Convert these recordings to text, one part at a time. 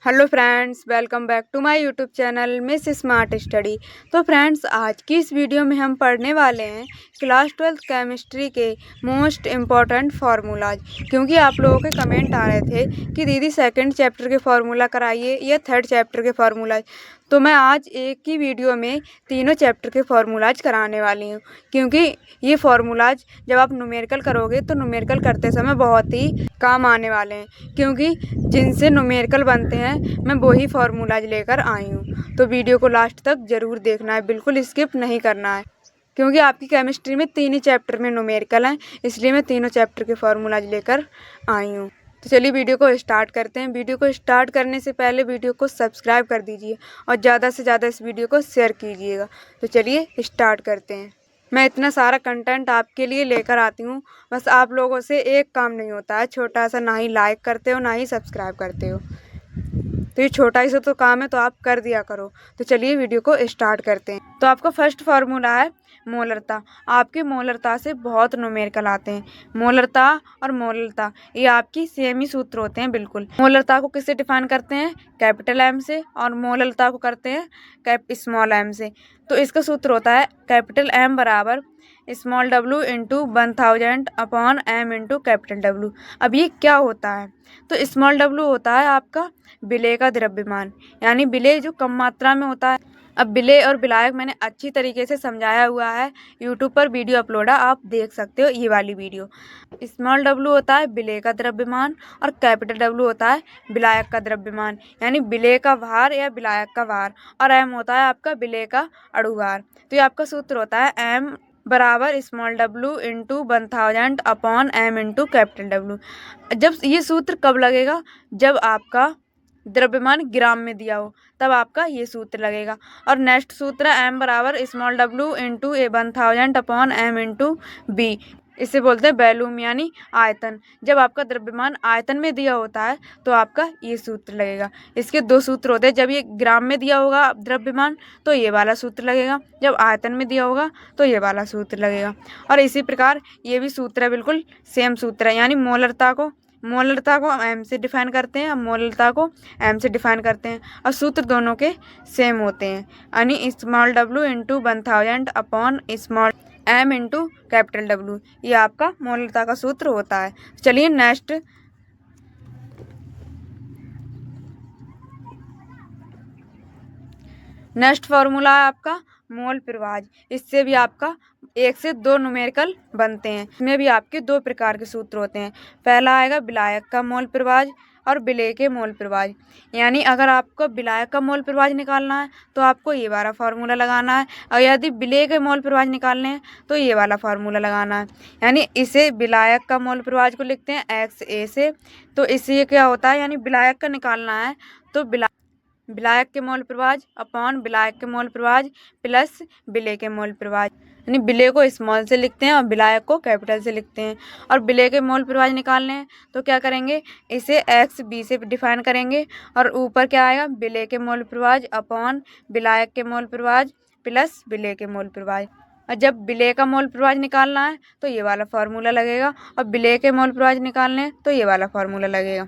Hello friends, welcome back to my YouTube channel Miss Smart Study. तो friends, आज की इस वीडियो में हम पढ़ने वाले हैं क्लास 12th केमिस्ट्री के मोस्ट इम्पॉर्टेंट फार्मूलाज। क्योंकि आप लोगों के कमेंट आ रहे थे कि दीदी सेकंड चैप्टर के फार्मूला कराइए या थर्ड चैप्टर के फार्मूलाज। तो मैं आज एक ही वीडियो में तीनों चैप्टर के फार्मूलाज कराने वाली हूँ। क्योंकि ये फार्मूलाज जब आप न्यूमेरिकल करोगे तो न्यूमेरिकल करते समय बहुत ही काम आने वाले हैं। क्योंकि जिनसे न्यूमेरिकल बनते हैं मैं वही फार्मूलाज लेकर आई हूँ। तो वीडियो को लास्ट तक ज़रूर देखना है, बिल्कुल स्किप नहीं करना है। क्योंकि आपकी केमिस्ट्री में तीन ही चैप्टर में न्यूमेरिकल हैं, इसलिए मैं तीनों चैप्टर के फार्मूलाज लेकर आई हूँ। तो चलिए वीडियो को स्टार्ट करते हैं। वीडियो को स्टार्ट करने से पहले वीडियो को सब्सक्राइब कर दीजिए और ज़्यादा से ज़्यादा इस वीडियो को शेयर कीजिएगा। तो चलिए स्टार्ट करते हैं। मैं इतना सारा कंटेंट आपके लिए लेकर आती हूँ, बस आप लोगों से एक काम नहीं होता है छोटा सा, ना ही लाइक करते हो ना ही सब्सक्राइब करते हो। तो ये छोटा ही सा तो काम है, तो आप कर दिया करो। तो चलिए वीडियो को स्टार्ट करते हैं। तो आपका फर्स्ट फार्मूला है मोलरता। आपके मोलरता से बहुत न्यूमेरिकल आते हैं। मोलरता और मोलरता ये आपकी सेम ही सूत्र होते हैं बिल्कुल। मोलरता को किससे डिफाइन करते हैं? कैपिटल एम से, और मोलरता को करते हैं स्मॉल एम से। तो इसका सूत्र होता है कैपिटल एम बराबर small W into 1000 upon M into capital W. अब ये क्या होता है? तो स्मॉल डब्ल्यू होता है आपका विलेय का द्रव्यमान, यानी विलेय जो कम मात्रा में होता है। अब विलेय और विलायक मैंने अच्छी तरीके से समझाया हुआ है, यूट्यूब पर वीडियो अपलोड है, आप देख सकते हो ये वाली वीडियो। स्मॉल डब्ल्यू होता है विलेय का द्रव्यमान और कैपिटल डब्ल्यू होता है विलायक का द्रव्यमान, यानी विलेय का भार या विलायक का भार, और एम होता है आपका विलेय का अणुभार। तो ये आपका सूत्र होता है एम बराबर small W into 1000 upon M into capital W. जब ये सूत्र कब लगेगा? जब आपका द्रव्यमान ग्राम में दिया हो, तब आपका ये सूत्र लगेगा। और नेक्स्ट सूत्र है एम बराबर small W into 1000 upon M into B. इसे बोलते हैं वैल्यूम, यानी आयतन। जब आपका द्रव्यमान आयतन में दिया होता है तो आपका ये सूत्र लगेगा। इसके दो सूत्र होते हैं, जब ये ग्राम में दिया होगा द्रव्यमान तो ये वाला सूत्र लगेगा, जब आयतन में दिया होगा तो ये वाला सूत्र लगेगा। और इसी प्रकार ये भी सूत्र है, बिल्कुल सेम सूत्र है। यानी मोलरता को एम से डिफाइन करते हैं, मोलरता को एम से डिफाइन करते हैं, और सूत्र दोनों के सेम होते हैं। यानी small W into 1000 upon small M into capital W, ये आपका मोलरता का सूत्र होता है। चलिए नेक्स्ट फार्मूला है आपका मोल प्रवाह। इससे भी आपका एक से दो न्यूमेरिकल बनते हैं। इसमें भी आपके दो प्रकार के सूत्र होते हैं। पहला आएगा विलायक का मोल प्रवाह और विलेय के मोल प्रवाह। यानी अगर आपको विलायक का मोल प्रवाह निकालना है तो आपको ये वाला फार्मूला लगाना है, और यदि विलेय के मोल प्रवाह निकालने हैं तो ये वाला फार्मूला लगाना है। यानी इसे विलायक का मोल प्रवाह को लिखते हैं एक्स ए से। तो इससे क्या होता है, यानी विलायक का निकालना है तो विलायक के मोल प्रवाह अपॉन विलायक के मोल प्रवाह प्लस विलेय के मोल प्रवाह। यानी विलेय को स्मॉल से लिखते हैं और विलायक को कैपिटल से लिखते हैं। और विलेय के मोल प्रवाह निकालने हैं तो क्या करेंगे, इसे एक्स बी से डिफाइन करेंगे, और ऊपर क्या आएगा विलेय के मोल प्रवाह अपॉन विलायक के मोल प्रवाह प्लस विलेय के मोल प्रवाह। और जब विलेय का मोल प्रवाह निकालना है तो ये वाला फार्मूला लगेगा, और विलेय के मोल प्रवाह निकालने हैं तो ये वाला फार्मूला लगेगा।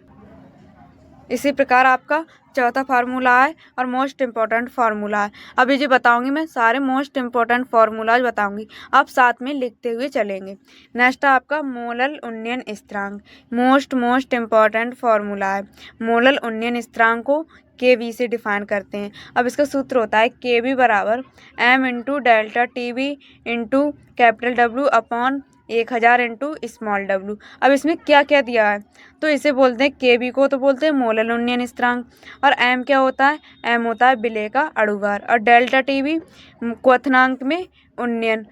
इसी प्रकार आपका चौथा फार्मूला है और मोस्ट इम्पॉर्टेंट फार्मूला है। अभी जो बताऊंगी मैं सारे मोस्ट इम्पॉर्टेंट फार्मूलाज बताऊंगी, आप साथ में लिखते हुए चलेंगे। नेक्स्ट है आपका मोलल उन्नयन स्थिरांक। मोस्ट इम्पॉर्टेंट फार्मूला है। मोलल उन्नयन स्थिरांक को के वी से डिफाइन करते हैं। अब इसका सूत्र होता है के वी बराबर M into delta T V into capital W upon 1000 into small W. अब इसमें क्या क्या दिया है, तो इसे बोलते हैं के बी को तो बोलते हैं मोलल उन्नयन स्थिरांक, और एम क्या होता है, एम होता है विलेय का अणुभार, और डेल्टा टी वी क्वथनांक में उन्नयन,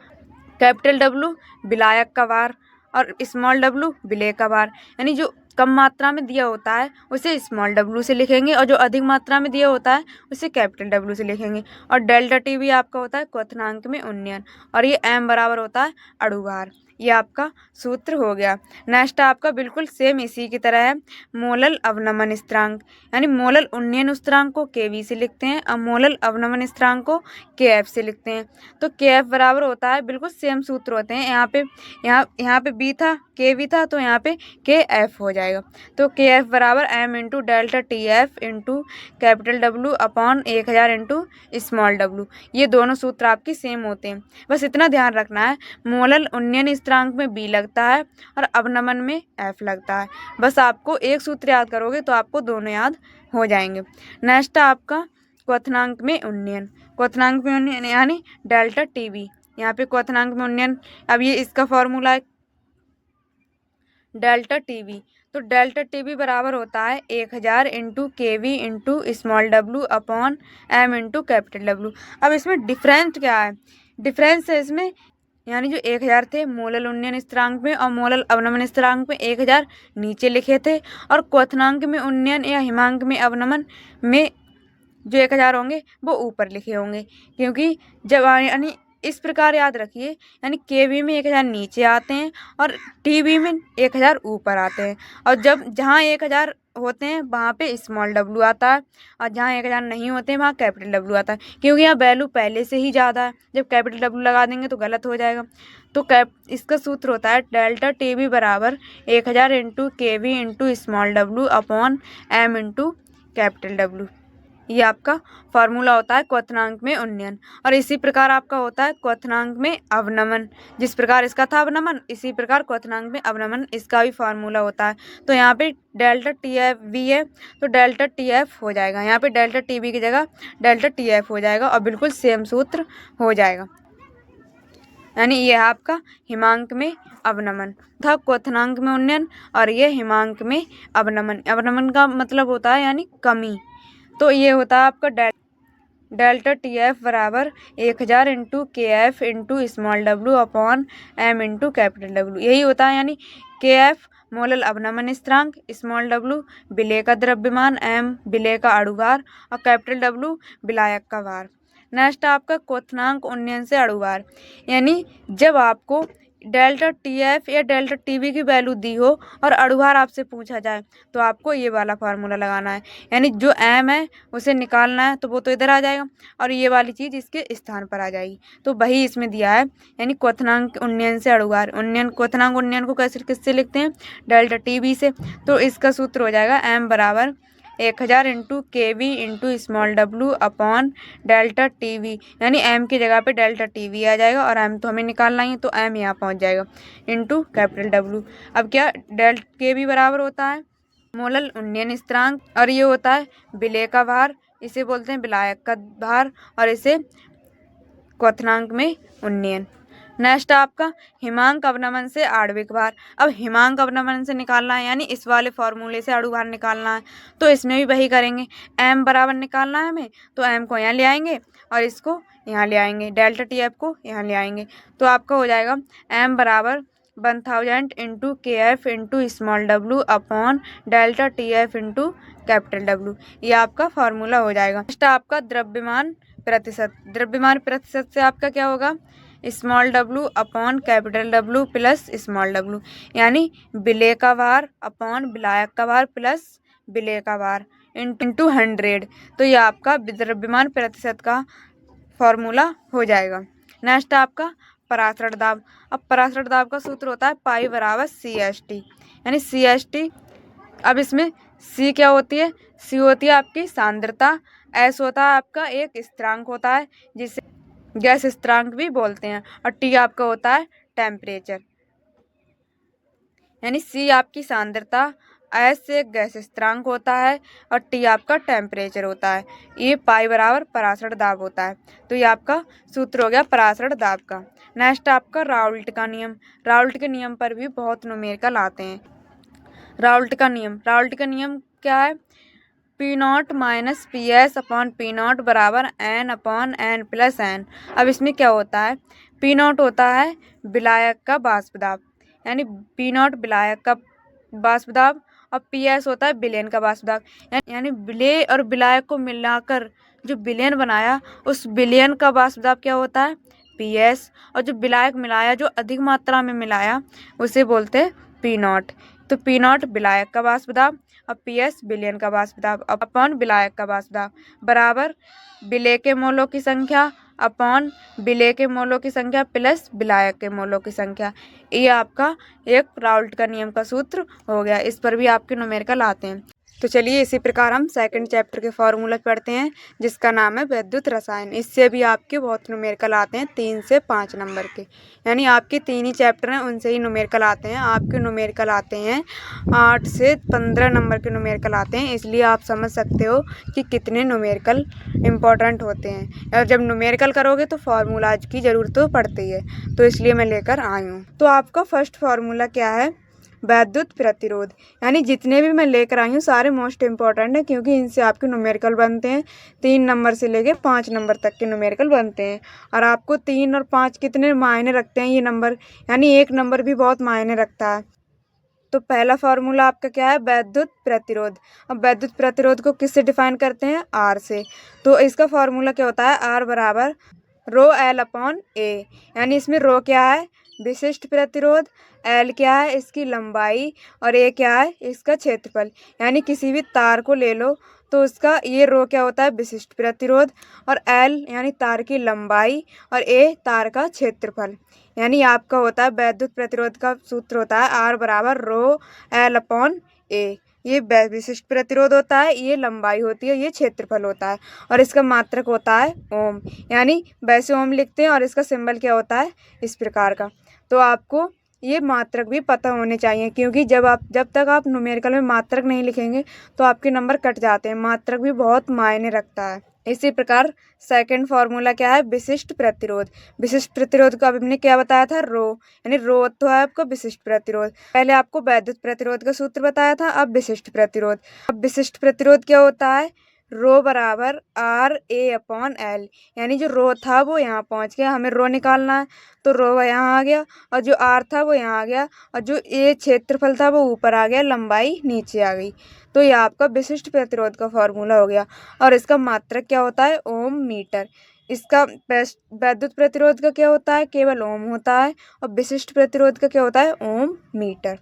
कैपिटल डब्ल्यू विलायक का भार, और स्मॉल डब्ल्यू विलेय का भार। यानी जो कम मात्रा में दिया होता है उसे स्मॉल डब्ल्यू से लिखेंगे, और जो अधिक मात्रा में दिया होता है उसे कैपिटल डब्ल्यू से लिखेंगे। और डेल्टा टी भी आपका होता है क्वथनांक में उन्नयन, और ये एम बराबर होता है अणुभार। ये आपका सूत्र हो गया। नेक्स्ट आपका बिल्कुल सेम इसी की तरह है मोलल अवनमन स्थिरांक। यानी मोलल उन्नयन स्थिरांक को के वी से लिखते हैं और मोलल अवनमन स्थिरांक को के एफ से लिखते हैं। तो के एफ बराबर होता है, बिल्कुल सेम सूत्र होते हैं। यहाँ पे बी था, KV था तो यहाँ पे KF हो जाएगा। तो KF बराबर M into delta TF into capital W upon 1000 into small w। ये दोनों सूत्र आपके सेम होते हैं। बस इतना ध्यान रखना है, मोलल उन्नयन स्थिरांक में B लगता है और अवनमन में F लगता है। बस आपको एक सूत्र याद करोगे तो आपको दोनों याद हो जाएंगे। नेक्स्ट आपका क्वथनांक में उन्नयन। क्वथनांक में उन्नयन यानी डेल्टा TB। यहाँ पे क्वथनांक में उन्नयन, अब ये इसका फॉर्मूला है डेल्टा TB। तो डेल्टा TB बराबर होता है 1000 into KV into small w upon M into capital W। अब इसमें डिफरेंस क्या है? डिफरेंस है इसमें, यानी जो 1000 थे मोलल उन्नयन स्थिरांक में और मोलल अवनमन स्थिरांक में 1000 नीचे लिखे थे, और क्वथनांक में उन्नयन या हिमांक में अवनमन में जो 1000 होंगे वो ऊपर लिखे होंगे। क्योंकि जब यानी इस प्रकार याद रखिए, यानी KV में 1000 नीचे आते हैं और TB में 1000 ऊपर आते हैं, और जब जहाँ 1000 होते हैं वहाँ पे स्मॉल w आता है, और जहाँ 1000 नहीं होते हैं वहाँ कैपिटल W आता है। क्योंकि यहाँ वैल्यू पहले से ही ज़्यादा है, जब कैपिटल W लगा देंगे तो गलत हो जाएगा। तो इसका सूत्र होता है डेल्टा TB बराबर 1000 into KV into small w upon M into capital W। ये आपका फार्मूला होता है क्वथनांक में उन्नयन। और इसी प्रकार आपका होता है क्वथनांक में अवनमन। जिस प्रकार इसका था अवनमन, इसी प्रकार क्वथनांक में अवनमन इसका भी फार्मूला होता है। तो यहाँ पे डेल्टा TB है तो डेल्टा TF हो जाएगा, यहाँ पे डेल्टा TB की जगह डेल्टा TF हो जाएगा और बिल्कुल सेम सूत्र हो जाएगा। यानी ये आपका हिमांक में अवनमन था, क्वथनांक में उन्नयन, और ये हिमांक में अवनमन। अवनमन का मतलब होता है यानी कमी। तो ये होता है आपका डेल्टा TF बराबर 1000 into KF into small w upon M into capital W। यही होता है, यानी KF मोलल अवनमन स्थिरांक, स्मॉल w विलेय का द्रव्यमान, M विलेय का अणुभार और कैपिटल W विलायक का भार। नेक्स्ट आपका क्वथनांक उन्नयन से अणुभार, यानी जब आपको डेल्टा TF या डेल्टा TB की वैल्यू दी हो और अणुभार आपसे पूछा जाए तो आपको ये वाला फार्मूला लगाना है। यानी जो M है उसे निकालना है तो वो तो इधर आ जाएगा और ये वाली चीज़ इसके स्थान पर आ जाएगी। तो वही इसमें दिया है, यानी क्वथनांक उन्नयन से अणुभार। उन्नयन क्वथनांक उन्नयन को किससे लिखते हैं? डेल्टा TB से। तो इसका सूत्र हो जाएगा M बराबर 1000 into KV into small w upon delta TB, यानी M की जगह पे डेल्टा TB आ जाएगा और M तो हमें निकालना ही है तो M यहाँ पहुँच जाएगा इंटू कैपिटल W। अब क्या डेल्टा KV बराबर होता है मोलल उन्नयन स्थिरांक, और ये होता है विलेय का भार, इसे बोलते हैं विलायक का भार, और इसे क्वथनांक में उन्नयन। नेक्स्ट आपका हिमांक अवनमन से आणविक भार। अब हिमांक अवनमन से निकालना है, यानी इस वाले फॉर्मूले से अणुभार निकालना है, तो इसमें भी वही करेंगे। M बराबर निकालना है हमें, तो M को यहाँ ले आएंगे और इसको यहाँ ले आएंगे, डेल्टा TF को यहाँ ले आएंगे। तो आपका हो जाएगा M बराबर 1000 into KF into small w upon delta TF into capital W। ये आपका फार्मूला हो जाएगा। नेक्स्ट आपका द्रव्यमान प्रतिशत। द्रव्यमान प्रतिशत से आपका क्या होगा? Small w upon capital W plus small w, यानी विलेय का भार अपॉन विलायक का भार प्लस विलेय का भार इंटू 100। तो ये आपका द्रव्यमान प्रतिशत का फॉर्मूला हो जाएगा। नेक्स्ट आपका परासरण दाब। अब परासरण दाब का सूत्र होता है पाई बराबर CST, यानी CST। अब इसमें C क्या होती है? C होती है आपकी सांद्रता, S होता है आपका एक स्थिरांक होता है जिसे गैस स्थिरांक भी बोलते हैं, और T आपका होता है टेम्परेचर। यानी C आपकी सांद्रता, S एक गैस स्थिरांक होता है और T आपका टेम्परेचर होता है। ये पाई बराबर परासरण दाब होता है। तो ये आपका सूत्र हो गया परासरण दाब का। नेक्स्ट आपका राउल्ट का नियम। राउल्ट के नियम पर भी बहुत न्यूमेरिकल आते हैं। राउल्ट का नियम क्या है? P0 minus PS upon P0 बराबर N upon N plus N। अब इसमें क्या होता है? P0 होता है विलायक का वाष्प दाब, यानी P0 विलायक का वाष्प दाब, और PS होता है विलयन का वाष्प दाब। यानी विलेय और विलायक को मिलाकर जो विलयन बनाया उस विलयन का वाष्प दाब क्या होता है? PS। और जो विलायक मिलाया, जो अधिक मात्रा में मिलाया, उसे बोलते हैं P0। तो P0 विलायक का वाष्प दाब और PS विलयन का वाष्प दाब अपॉन विलायक का वाष्प दाब बराबर विलेय के मोलों की संख्या अपॉन विलेय के मोलों की संख्या प्लस विलायक के मोलों की संख्या। ये आपका एक राउल्ट का नियम का सूत्र हो गया। इस पर भी आपके न्यूमेरिकल आते हैं। तो चलिए इसी प्रकार हम सेकंड चैप्टर के फॉर्मूला पढ़ते हैं, जिसका नाम है वैद्युत रसायन। इससे भी आपके बहुत न्यूमेरिकल आते हैं 3 से 5 नंबर के, यानी आपके 3 ही चैप्टर हैं उनसे ही न्यूमेरिकल आते हैं। आपके न्यूमेरिकल आते हैं 8 से 15 नंबर के न्यूमेरिकल आते हैं। इसलिए आप समझ सकते हो कि कितने न्यूमेरिकल इम्पोर्टेंट होते हैं। और जब न्यूमेरिकल करोगे तो फार्मूलाज की ज़रूरत तो पड़ती है, तो इसलिए मैं लेकर आई हूँ। तो आपका फर्स्ट फार्मूला क्या है? वैद्युत प्रतिरोध। यानी जितने भी मैं लेकर आई हूँ सारे मोस्ट इम्पॉर्टेंट हैं, क्योंकि इनसे आपके न्यूमेरिकल बनते हैं। 3 नंबर से लेके 5 नंबर तक के न्यूमेरिकल बनते हैं। और आपको 3 और 5 कितने मायने रखते हैं ये नंबर, यानी 1 नंबर भी बहुत मायने रखता है। तो पहला फार्मूला आपका क्या है? वैद्युत प्रतिरोध। अब वैद्युत प्रतिरोध को किससे डिफाइन करते हैं? आर से। तो इसका फार्मूला क्या होता है? आर बराबर रो एल अपॉन ए। यानी इसमें रो क्या है? विशिष्ट प्रतिरोध, एल क्या है? इसकी लंबाई, और ए क्या है? इसका क्षेत्रफल। यानी किसी भी तार को ले लो तो उसका ये रो क्या होता है? विशिष्ट प्रतिरोध, और एल यानी तार की लंबाई, और ए तार का क्षेत्रफल। यानी आपका होता है वैद्युत प्रतिरोध का सूत्र होता है आर बराबर रो एल अपॉन ए। ये विशिष्ट प्रतिरोध होता है, ये लंबाई होती है, ये क्षेत्रफल होता है, और इसका मात्रक होता है ओम। यानी वैसे ओम लिखते हैं और इसका सिंबल क्या होता है? इस प्रकार का। तो आपको ये मात्रक भी पता होने चाहिए, क्योंकि जब तक आप न्यूमेरिकल में मात्रक नहीं लिखेंगे तो आपके नंबर कट जाते हैं। मात्रक भी बहुत मायने रखता है। इसी प्रकार सेकंड फार्मूला क्या है? विशिष्ट प्रतिरोध। विशिष्ट प्रतिरोध को अभी हमने क्या बताया था? रो। यानी रो तो है आपका विशिष्ट प्रतिरोध। पहले आपको वैद्युत प्रतिरोध का सूत्र बताया था, अब विशिष्ट प्रतिरोध। अब विशिष्ट प्रतिरोध क्या होता है? रो बराबर आर ए अपॉन एल। यानी जो रो था वो यहाँ पहुँच गया, हमें रो निकालना है, तो रो यहाँ आ गया, और जो आर था वो यहाँ आ गया, और जो ए क्षेत्रफल था वो ऊपर आ गया, लंबाई नीचे आ गई। तो ये आपका विशिष्ट प्रतिरोध का फॉर्मूला हो गया। और इसका मात्रक क्या होता है? ओम मीटर। इसका वैद्युत प्रतिरोध का क्या होता है? केवल ओम होता है, और विशिष्ट प्रतिरोध का क्या होता है? ओम मीटर।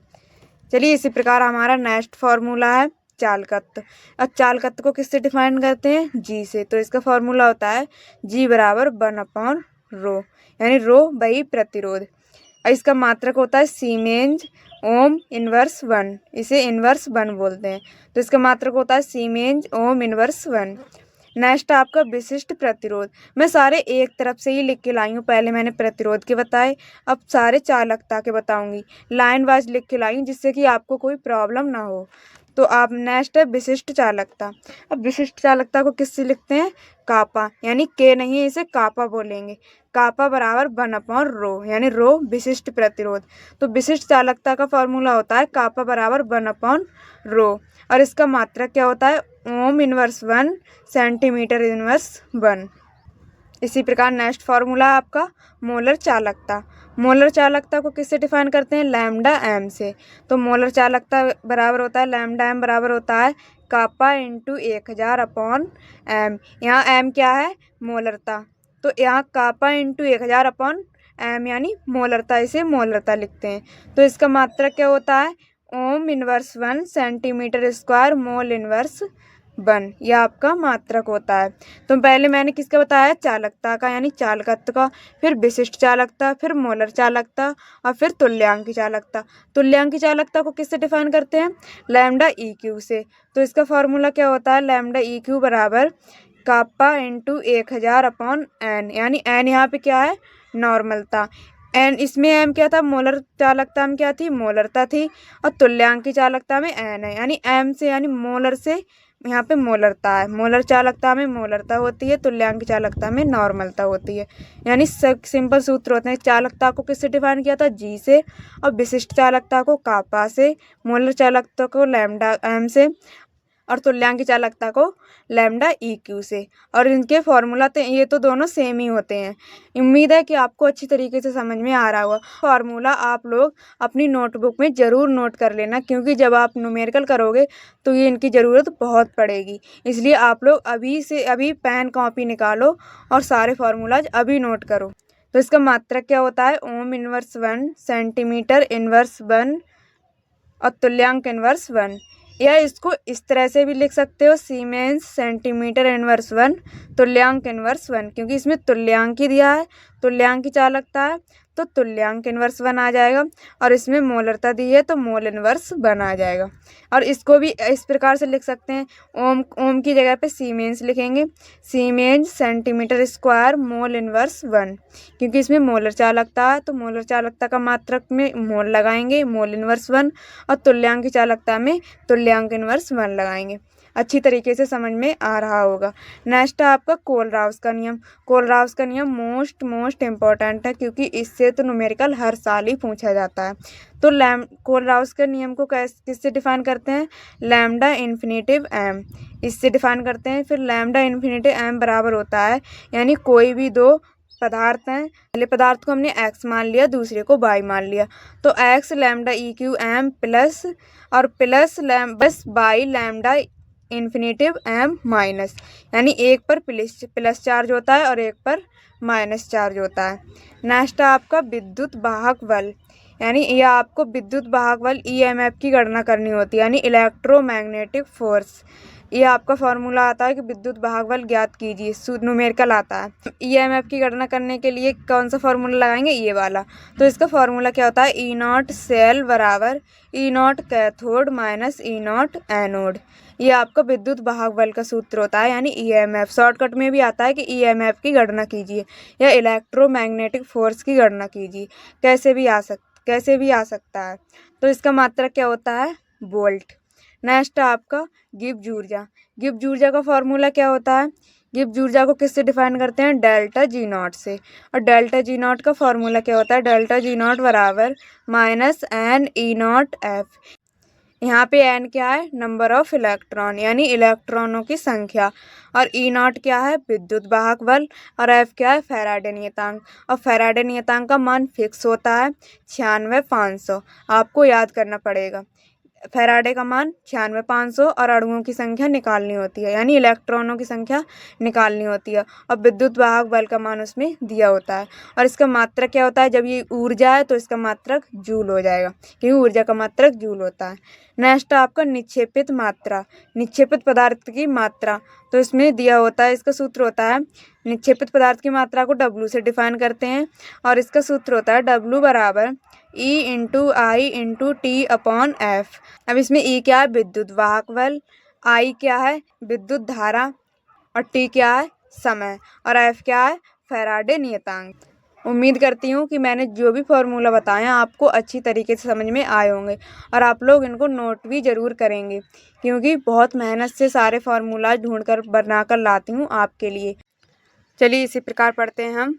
चलिए इसी प्रकार हमारा नेक्स्ट फार्मूला है चालकत्व। अब चालकत्व को किससे डिफाइन करते हैं? जी से। तो इसका फॉर्मूला होता है जी बराबर 1 अपॉन रो। यानी रो वही प्रतिरोध। इसका मात्रक होता है सीमेंज ओम इनवर्स 1। इसे इनवर्स 1 बोलते हैं। तो इसका मात्रक होता है सीमेंज ओम इनवर्स 1। नेक्स्ट आपका विशिष्ट प्रतिरोध। मैं सारे एक तरफ से ही लिख के लाई हूँ। पहले मैंने प्रतिरोध के बताए, अब सारे चालकता के बताऊंगी। लाइन वाइज लिख के लाई हूँ, जिससे कि आपको कोई प्रॉब्लम ना हो। तो आप नेक्स्ट है विशिष्ट चालकता। अब विशिष्ट चालकता को किससे लिखते हैं? कापा। यानी के नहीं, इसे कापा बोलेंगे। कापा बराबर 1 अपॉन रो। यानी रो विशिष्ट प्रतिरोध। तो विशिष्ट चालकता का फॉर्मूला होता है कापा बराबर 1 अपॉन रो, और इसका मात्रक क्या होता है? Ohm inverse 1 centimetre inverse 1। इसी प्रकार नेक्स्ट फार्मूला आपका मोलर चालकता। मोलर चालकता को किससे डिफाइन करते हैं? लैम्डा एम से। तो मोलर चालकता बराबर होता है लैम्डा एम बराबर होता है कापा इंटू 1000 अपॉन एम। यहाँ एम क्या है? मोलरता। तो यहाँ कापा इंटू 1000 अपॉन एम यानी मोलरता, इसे मोलरता लिखते हैं। तो इसका मात्रक क्या होता है? Ohm inverse 1 centimetre square mole inverse 1। यह आपका मात्रक होता है। तो पहले मैंने किसका बताया? चालकता का, यानी चालकत्व का, फिर विशिष्ट चालकता, फिर मोलर चालकता, और फिर तुल्यांकी चालकता। तुल्यांकी चालकता को किससे डिफाइन करते हैं? लैम्डा ई क्यू से। तो इसका फॉर्मूला क्या होता है? लैम्डा ई क्यू बराबर कापा इंटू 1000 अपॉन एन। यानी एन यहाँ पे क्या है? नॉर्मलता। एन इसमें एम क्या था? मोलर चालकता में क्या थी? मोलरता थी। और तुल्यांकी चालकता में एन है, यानी एम से यानी मोलर से यहाँ पे मोलरता है। मोलर चालकता में मोलरता होती है, तुल्यांकी चालकता में नॉर्मलता होती है। यानी सिंपल सूत्र होते हैं। चालकता को किससे डिफाइन किया था? जी से। और विशिष्ट चालकता को कापा से, मोलर चालकता को लैम्डा एम से, और तुल्यांकी चालकता को लैम्डा ई क्यू से। और इनके फॉर्मूला तो ये तो दोनों सेम ही होते हैं। उम्मीद है कि आपको अच्छी तरीके से समझ में आ रहा होगा। फार्मूला आप लोग अपनी नोटबुक में ज़रूर नोट कर लेना, क्योंकि जब आप न्यूमेरिकल करोगे तो ये इनकी ज़रूरत बहुत पड़ेगी। इसलिए आप लोग अभी से अभी पेन कॉपी निकालो और सारे फार्मूलाज अभी नोट करो। तो इसका मात्रक क्या होता है? ओम इनवर्स 1 सेंटीमीटर इनवर्स 1 और तुल्यांक इनवर्स 1। या इसको इस तरह से भी लिख सकते हो, सीमेंस सेंटीमीटर इनवर्स 1 तुल्यांक इनवर्स 1, क्योंकि इसमें तुल्यांक ही दिया है, तुल्यांक की चालकता है तो तुल्यांक इनवर्स 1 आ जाएगा, और इसमें मोलरता दी है तो मोल इनवर्स 1 आ जाएगा। और इसको भी इस प्रकार से लिख सकते हैं, ओम ओम की जगह पे सीमेंस लिखेंगे, siemens centimetre square mole inverse 1, क्योंकि इसमें मोलर चालकता है तो मोलर चालकता का मात्रक में मोल लगाएंगे, मोल इनवर्स 1, और तुल्यांक की चालकता में तुल्यांक इनवर्स 1 लगाएंगे। अच्छी तरीके से समझ में आ रहा होगा। नेक्स्ट है आपका कोलराउस का नियम। कोलराउस का नियम मोस्ट इम्पॉर्टेंट है, क्योंकि इससे तो न्यूमेरिकल हर साल ही पूछा जाता है। तो कोलराउस के नियम को किससे डिफाइन करते हैं, लैम्डा इन्फिनेटिव एम, इससे डिफाइन करते हैं। फिर लैम्डा इन्फिनेटिव एम बराबर होता है, यानी कोई भी दो पदार्थ हैं, पहले पदार्थ को हमने x मान लिया, दूसरे को y मान लिया, तो x lambda E Q M plus और प्लस बस by lambda infinitive M minus, यानी एक पर प्लस चार्ज होता है और एक पर माइनस चार्ज होता है। नेक्स्ट है आपका विद्युत वाहक बल, यानी ये आपको विद्युत वाहक बल ईएमएफ की गणना करनी होती है, यानी इलेक्ट्रोमैग्नेटिक फोर्स। ये आपका फॉर्मूला आता है कि विद्युत वाहक बल ज्ञात कीजिए, न्यूमेरिकल आता है। ईएमएफ की गणना करने के लिए कौन सा फॉर्मूला लगाएंगे, ये वाला। तो इसका फॉर्मूला क्या होता है, ई नॉट सेल बराबर E naught cathode minus E naught anode. ये आपका विद्युत वाहक बल का सूत्र होता है, यानी ईएमएफ। शॉर्टकट में भी आता है कि ईएमएफ की गणना कीजिए या इलेक्ट्रोमैग्नेटिक फोर्स की गणना कीजिए, कैसे भी आ सकता है। तो इसका मात्रक क्या होता है, वोल्ट। नेक्स्ट आपका गिब्स ऊर्जा। गिब्स ऊर्जा का फॉर्मूला क्या होता है, गिब्स ऊर्जा को किससे डिफाइन करते हैं, डेल्टा जी नॉट से। और डेल्टा जी नॉट का फॉर्मूला क्या होता है, डेल्टा जी नॉट बराबर minus N E naught F. यहाँ पे एन क्या है, नंबर ऑफ इलेक्ट्रॉन, यानी इलेक्ट्रॉनों की संख्या, और ई नॉट क्या है, विद्युत वाहक बल, और एफ क्या है, फैराडे नियतांक। और फैराडे नियतांक का मान फिक्स होता है 96,500, आपको याद करना पड़ेगा। फैराडे का मान 96,500 और अणुओं की संख्या निकालनी होती है, यानी इलेक्ट्रॉनों की संख्या निकालनी होती है, और विद्युत वाहक बल का मान उसमें दिया होता है। और इसका मात्रक क्या होता है, जब ये ऊर्जा है तो इसका मात्रक जूल हो जाएगा, क्योंकि ऊर्जा का मात्रक जूल होता है। नेक्स्ट आपका निक्षेपित मात्रा, निक्षेपित पदार्थ की मात्रा, तो इसमें दिया होता है, इसका सूत्र होता है, निक्षेपित पदार्थ की मात्रा को W से डिफाइन करते हैं, और इसका सूत्र होता है W बराबर E इंटू आई इंटू टी अपॉन एफ। अब इसमें E क्या है, विद्युत वाहक बल, I क्या है, विद्युत धारा, और T क्या है, समय, और F क्या है, फैराडे नियतांक। उम्मीद करती हूँ कि मैंने जो भी फॉर्मूला बताया आपको अच्छी तरीके से समझ में आए होंगे, और आप लोग इनको नोट भी ज़रूर करेंगे, क्योंकि बहुत मेहनत से सारे फार्मूला ढूंढकर बनाकर लाती हूँ आपके लिए। चलिए इसी प्रकार पढ़ते हैं हम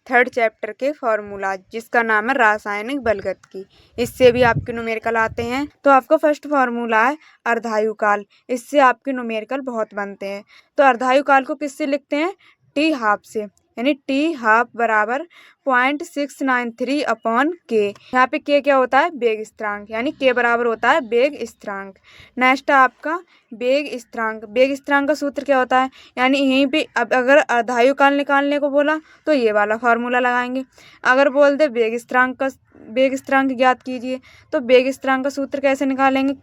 थर्ड चैप्टर के फार्मूला, जिसका नाम है रासायनिक बलगत। इससे भी आपके न्यूमेरिकल आते हैं। तो आपका फर्स्ट फार्मूला है अर्धायुकाल, इससे आपके न्यूमेरिकल बहुत बनते हैं। तो अर्धायुकाल को किससे लिखते हैं, टी हाफ से, यानी टी हाफ बराबर 0.693 अपॉन के। यहाँ पे के क्या होता है, वेग स्थिरांक, यानी के बराबर होता है वेग स्थिरांक। नेक्स्ट आपका वेग स्थिरांक। वेग स्थिरांक का सूत्र क्या होता है, यानी यहीं पे अब अगर अर्धायुकाल निकालने को बोला तो ये वाला फार्मूला लगाएंगे। अगर बोल दे वेग स्थिरांक ज्ञात कीजिए, तो वेग स्थिरांक का सूत्र कैसे निकालेंगे,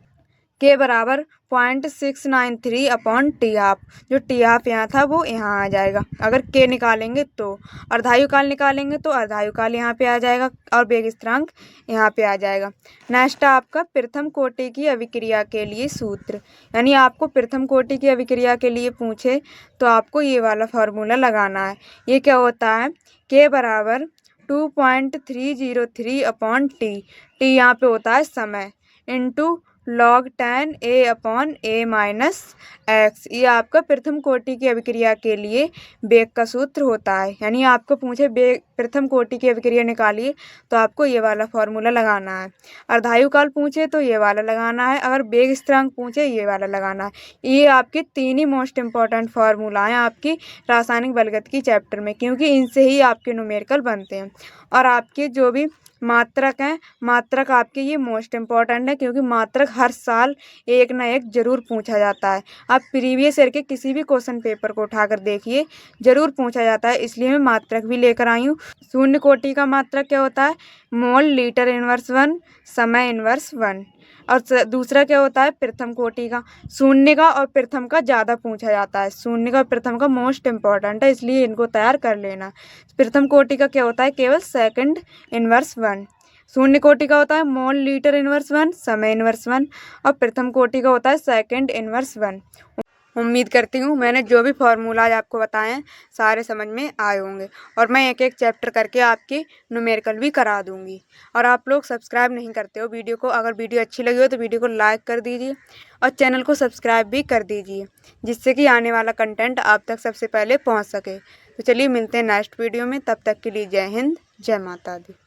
के बराबर 0.693 अपॉन टी हाफ। जो टी हाफ यहाँ था वो यहाँ आ जाएगा, अगर के निकालेंगे तो। अर्धायुकाल निकालेंगे तो अर्धायुकाल यहाँ पे आ जाएगा, और वेग स्थिरांक यहाँ पे आ जाएगा। नेक्स्ट आपका प्रथम कोटि की अभिक्रिया के लिए सूत्र, यानी आपको प्रथम कोटि की अभिक्रिया के लिए पूछे तो आपको ये वाला फार्मूला लगाना है। ये क्या होता है, के बराबर 2.303 अपॉन टी, टी यहाँ पे होता है समय, into log 10 a upon a minus x. ये आपका प्रथम कोटि की अभिक्रिया के लिए वेग का सूत्र होता है, यानी आपको पूछे प्रथम कोटि की अभिक्रिया निकालिए तो आपको ये वाला फार्मूला लगाना है। अर्धायुकाल पूछे तो ये वाला लगाना है, अगर वेग स्थिरांक पूछे ये वाला लगाना है। ये आपके तीन ही मोस्ट इम्पॉर्टेंट फार्मूला हैं आपकी रासायनिक बलगत की चैप्टर में, क्योंकि इनसे ही आपके न्यूमेरिकल बनते हैं। और आपके जो भी मात्रक हैं, मात्रक आपके ये मोस्ट इम्पॉर्टेंट है, क्योंकि मात्रक हर साल एक ना एक जरूर पूछा जाता है। आप प्रीवियस ईयर के किसी भी क्वेश्चन पेपर को उठाकर देखिए, जरूर पूछा जाता है, इसलिए मैं मात्रक भी लेकर आई हूँ। शून्य कोटि का मात्रक क्या होता है, मोल लीटर इनवर्स 1 समय इनवर्स 1। और दूसरा क्या होता है प्रथम कोटि का, शून्य का और प्रथम का ज़्यादा पूछा जाता है। शून्य का और प्रथम का मोस्ट इम्पॉर्टेंट है, इसलिए इनको तैयार कर लेना। प्रथम कोटि का क्या होता है केवल सेकंड इनवर्स 1। शून्य कोटि का होता है मोल लीटर इनवर्स 1, समय इनवर्स 1, और प्रथम कोटि का होता है सेकंड इनवर्स 1। उम्मीद करती हूँ मैंने जो भी फार्मूलाज आपको बताए हैं सारे समझ में आए होंगे, और मैं एक एक चैप्टर करके आपकी न्यूमेरिकल भी करा दूँगी। और आप लोग सब्सक्राइब नहीं करते हो वीडियो को, अगर वीडियो अच्छी लगी हो तो वीडियो को लाइक कर दीजिए और चैनल को सब्सक्राइब भी कर दीजिए, जिससे कि आने वाला कंटेंट आप तक सबसे पहले पहुँच सके। तो चलिए मिलते हैं नेक्स्ट वीडियो में, तब तक के लिए जय हिंद, जय माता दी।